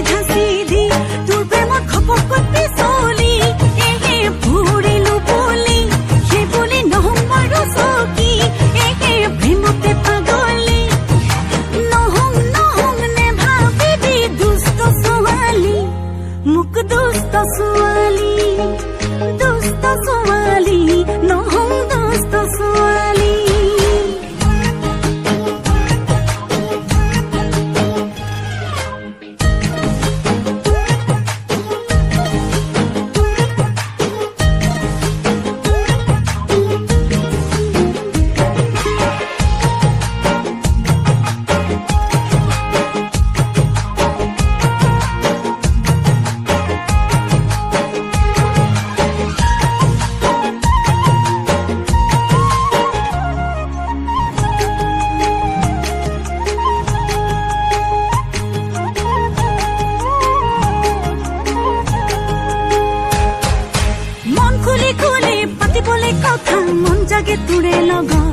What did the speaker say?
চিধা চিধি তোৰ প্ৰেমত ঘপকত পিছলি এহে ফুৰিলো বুলি সেই বুলি নহম বাৰু চকী এহে প্ৰেমতে পাগলি নহম নহম নে ভাবিবি দুষ্ট ছোৱালী মোক দুষ্ট ছোৱালী নহম দুষ্ট ছোৱালী। মন খুলি খুলি পাতিবলে কথা মন জাগে তোৰে লগত